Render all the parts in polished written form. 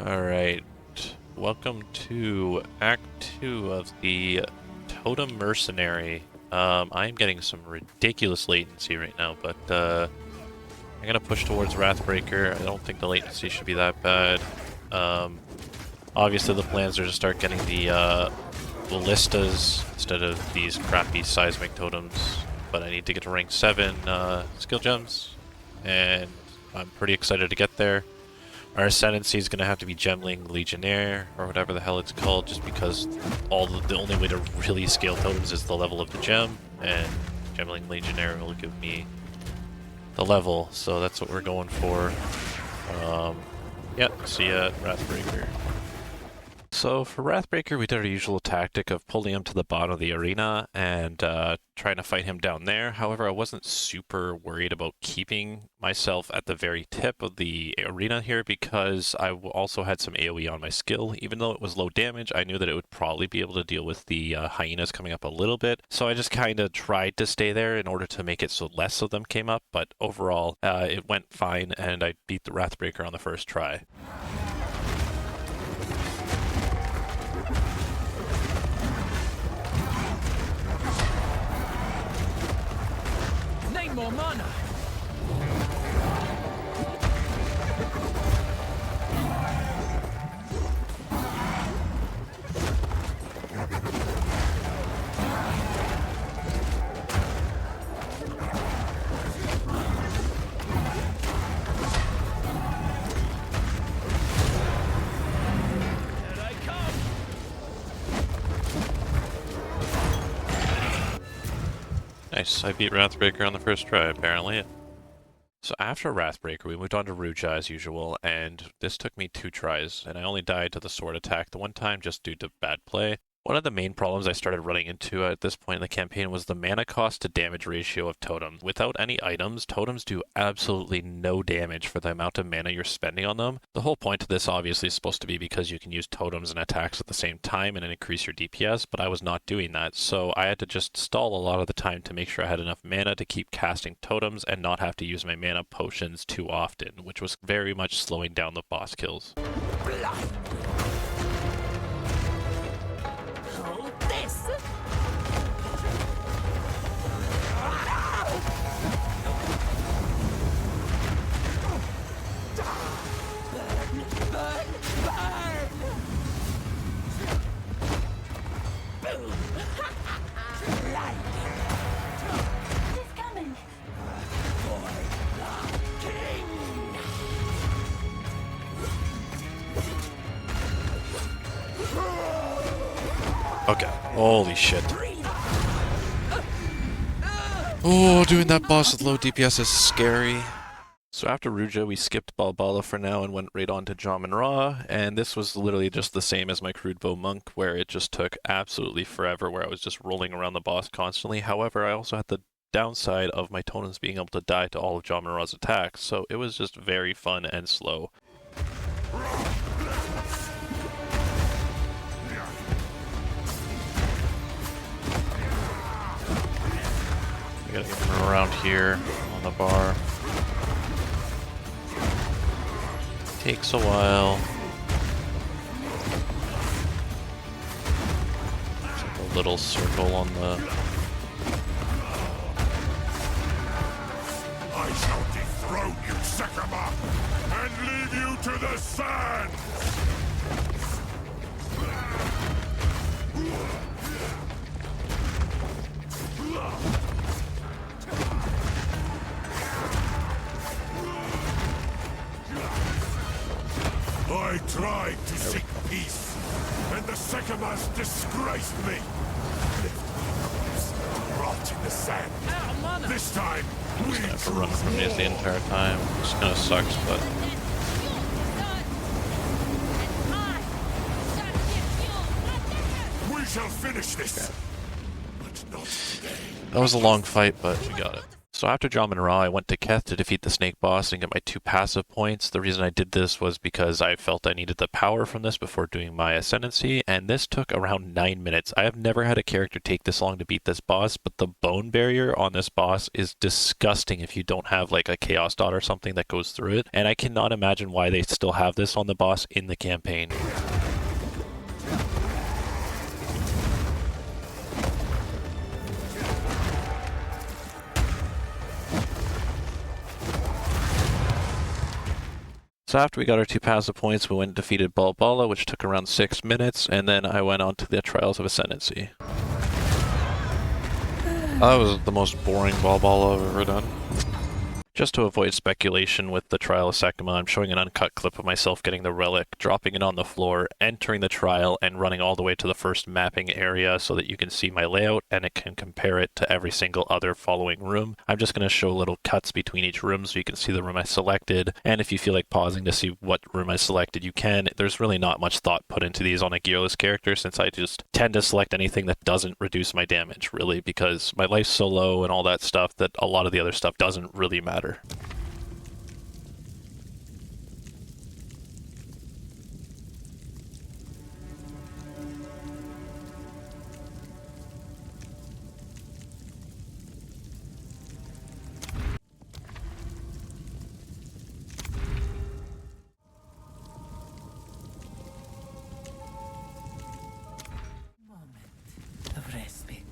Alright, welcome to Act 2 of the Totem Mercenary. I'm getting some ridiculous latency right now, but I'm gonna push towards Wrathbreaker. I don't think the latency should be that bad. Obviously the plans are to start getting the ballistas instead of these crappy seismic totems, but I need to get to rank 7 skill gems, and I'm pretty excited to get there. Our ascendancy is going to have to be Gemling Legionnaire, or whatever the hell it's called, just because the only way to really scale totems is the level of the gem, and Gemling Legionnaire will give me the level, so that's what we're going for. Yeah, see ya at Wrathbreaker. So for Wrathbreaker, we did our usual tactic of pulling him to the bottom of the arena and trying to fight him down there. However, I wasn't super worried about keeping myself at the very tip of the arena here because I also had some AoE on my skill. Even though it was low damage, I knew that it would probably be able to deal with the hyenas coming up a little bit. So I just kind of tried to stay there in order to make it so less of them came up. But overall, it went fine, and I beat the Wrathbreaker on the first try. More mana. Nice, I beat Wrathbreaker on the first try, apparently. So after Wrathbreaker, we moved on to Ruja as usual, and this took me 2 tries, and I only died to the sword attack the one time just due to bad play. One of the main problems I started running into at this point in the campaign was the mana cost to damage ratio of totems. Without any items, totems do absolutely no damage for the amount of mana you're spending on them. The whole point of this obviously is supposed to be because you can use totems and attacks at the same time and increase your DPS, but I was not doing that, so I had to just stall a lot of the time to make sure I had enough mana to keep casting totems and not have to use my mana potions too often, which was very much slowing down the boss kills. Okay, holy shit. Oh, doing that boss with low DPS is scary. So after Ruja, we skipped Balbala for now and went right on to Jamin Ra, and this was literally just the same as my Crude Bow Monk, where it just took absolutely forever, where I was just rolling around the boss constantly. However, I also had the downside of my totems being able to die to all of Jamin Ra's attacks, so it was just very fun and slow. I gotta get him around here on the bar. Takes a while. It's like a little circle on the... I shall dethrone you, Sekama, and leave you to the sand! I tried to seek peace, and the Sekamas disgraced me. Rot in the sand. This time, I'm just gonna have to run from these the entire time. This kinda sucks, but... we shall finish this. But not today. That was a long fight, but we got it. So after John Raw, I went to Keth to defeat the snake boss and get my 2 passive points. The reason I did this was because I felt I needed the power from this before doing my ascendancy, and this took around 9 minutes. I have never had a character take this long to beat this boss, but the bone barrier on this boss is disgusting if you don't have like a chaos dot or something that goes through it, and I cannot imagine why they still have this on the boss in the campaign. So after we got our 2 passive points, we went and defeated Balbala, which took around 6 minutes, and then I went on to the Trials of Ascendancy. That was the most boring Balbala I've ever done. Just to avoid speculation with the Trial of Sekima, I'm showing an uncut clip of myself getting the relic, dropping it on the floor, entering the trial, and running all the way to the first mapping area so that you can see my layout and it can compare it to every single other following room. I'm just going to show little cuts between each room so you can see the room I selected, and if you feel like pausing to see what room I selected, you can. There's really not much thought put into these on a Gearless character, since I just tend to select anything that doesn't reduce my damage, really, because my life's so low and all that stuff that a lot of the other stuff doesn't really matter. Of respite.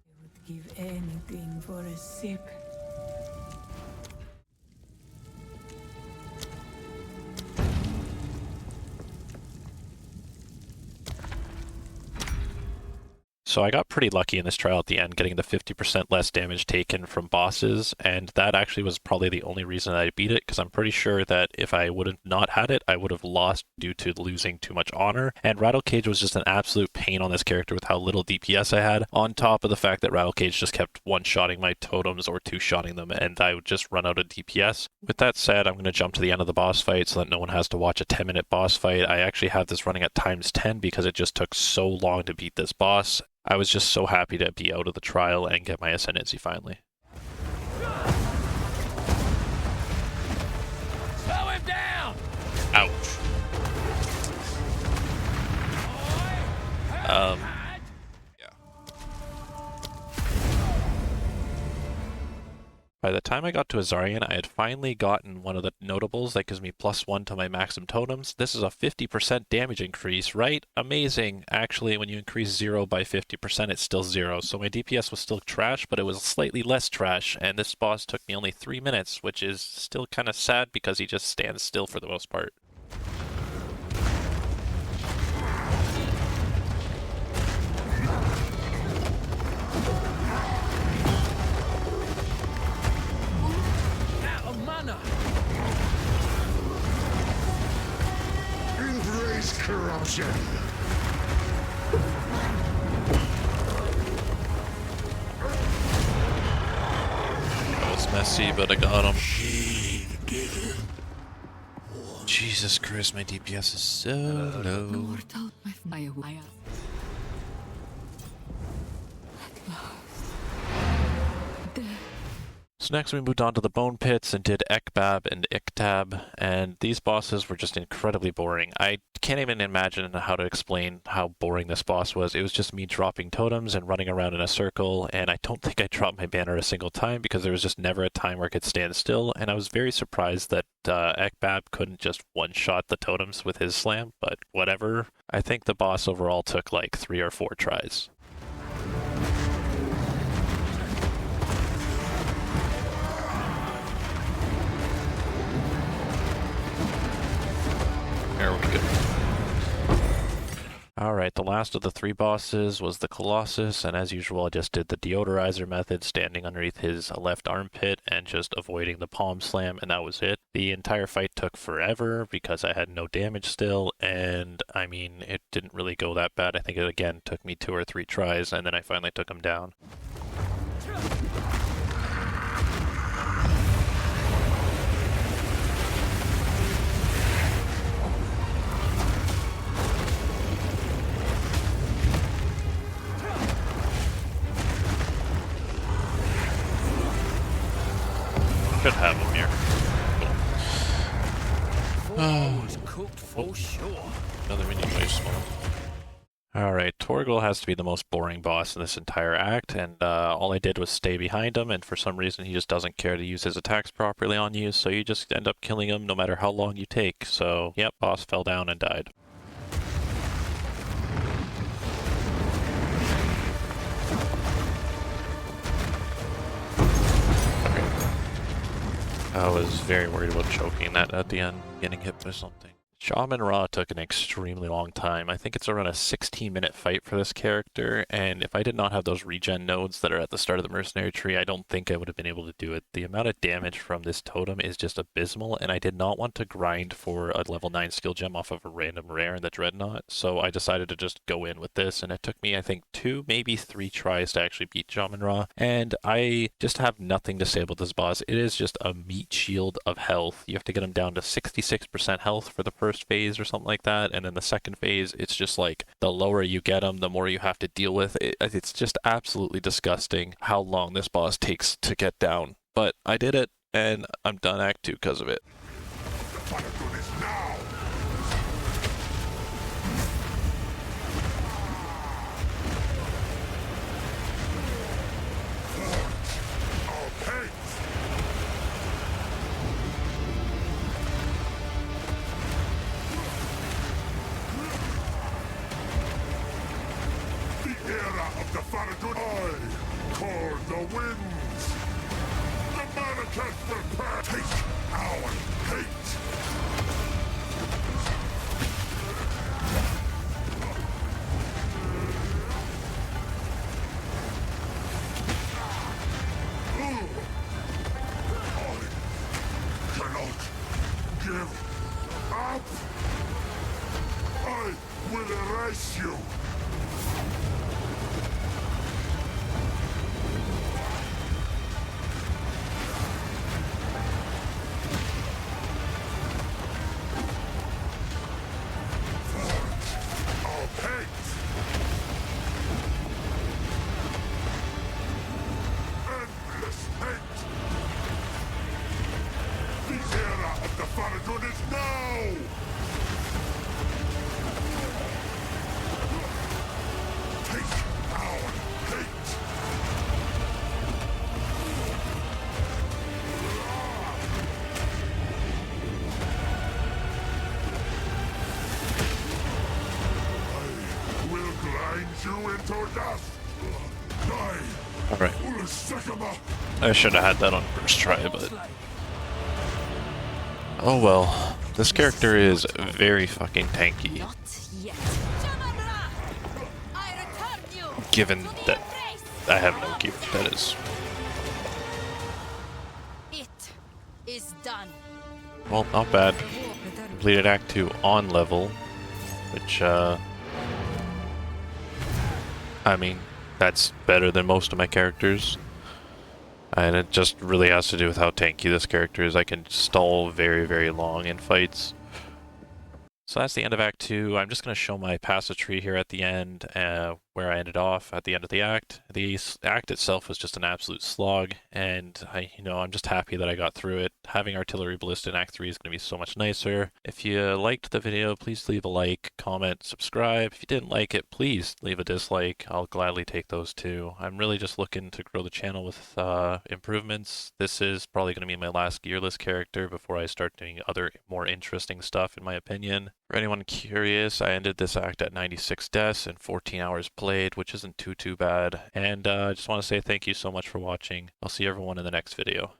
I would give anything for a sip. So I got pretty lucky in this trial at the end, getting the 50% less damage taken from bosses, and that actually was probably the only reason I beat it, because I'm pretty sure that if I would have not had it, I would have lost due to losing too much honor, and Rattlecage was just an absolute pain on this character with how little DPS I had, on top of the fact that Rattlecage just kept one-shotting my totems or two-shotting them, and I would just run out of DPS. With that said, I'm going to jump to the end of the boss fight so that no one has to watch a 10-minute boss fight. I actually have this running at times 10 because it just took so long to beat this boss. I was just so happy to be out of the trial and get my ascendancy finally. Slow him down! Ouch. Yeah. By the time I got to Azarian, I had finally gotten one of the notables that gives me +1 to my maximum totems. This is a 50% damage increase, right? Amazing. Actually, when you increase 0 by 50%, it's still 0. So my DPS was still trash, but it was slightly less trash, and this boss took me only 3 minutes, which is still kind of sad because he just stands still for the most part. Embrace corruption. That was messy, but I got him. Jesus Christ, my DPS is so low. So next we moved on to the Bone Pits and did Ekbab and Iktab, and these bosses were just incredibly boring. I can't even imagine how to explain how boring this boss was. It was just me dropping totems and running around in a circle, and I don't think I dropped my banner a single time because there was just never a time where I could stand still, and I was very surprised that Ekbab couldn't just one-shot the totems with his slam, but whatever. I think the boss overall took like 3 or 4 tries. There we go. Alright, the last of the 3 bosses was the Colossus, and as usual I just did the deodorizer method, standing underneath his left armpit and just avoiding the palm slam, and that was it. The entire fight took forever because I had no damage still, and I mean, it didn't really go that bad. I think it again took me 2 or 3 tries, and then I finally took him down. Should have him here. 4 hours cooked for sure. Another minion wave spawn. Alright, Torgal has to be the most boring boss in this entire act, and all I did was stay behind him, and for some reason he just doesn't care to use his attacks properly on you, so you just end up killing him no matter how long you take. So, yep, boss fell down and died. I was very worried about choking that at the end, getting hit by something. Shaman Ra took an extremely long time. I think it's around a 16-minute fight for this character, and if I did not have those regen nodes that are at the start of the Mercenary tree, I don't think I would have been able to do it. The amount of damage from this totem is just abysmal, and I did not want to grind for a level 9 skill gem off of a random rare in the Dreadnought, so I decided to just go in with this, and it took me, I think, 2, maybe 3 tries to actually beat Shaman Ra, and I just have nothing to say about this boss. It is just a meat shield of health. You have to get him down to 66% health for the first phase or something like that, and then the second phase it's just like the lower you get him, the more you have to deal with. It's just absolutely disgusting how long this boss takes to get down, but I did it and I'm done Act 2 because of it. I call the winds. The mannequin prepare. Take our hate. I cannot give up. I will erase you. Alright. I should have had that on first try, but... oh well. This character is very fucking tanky. Given that I have no gear, that is. It is done. Well, not bad. Completed Act 2 on level, which, I mean, that's better than most of my characters. And it just really has to do with how tanky this character is. I can stall very, very long in fights. So that's the end of Act 2. I'm just going to show my passage tree here at the end, where I ended off at the end of the act. The act itself was just an absolute slog, and I'm just happy that I got through it. Having Artillery Ballista in Act 3 is going to be so much nicer. If you liked the video, please leave a like, comment, subscribe. If you didn't like it, please leave a dislike. I'll gladly take those too. I'm really just looking to grow the channel with improvements. This is probably going to be my last Gearless character before I start doing other more interesting stuff, in my opinion. For anyone curious, I ended this act at 96 deaths and 14 hours played, which isn't too bad. And I just want to say thank you so much for watching. I'll see everyone in the next video.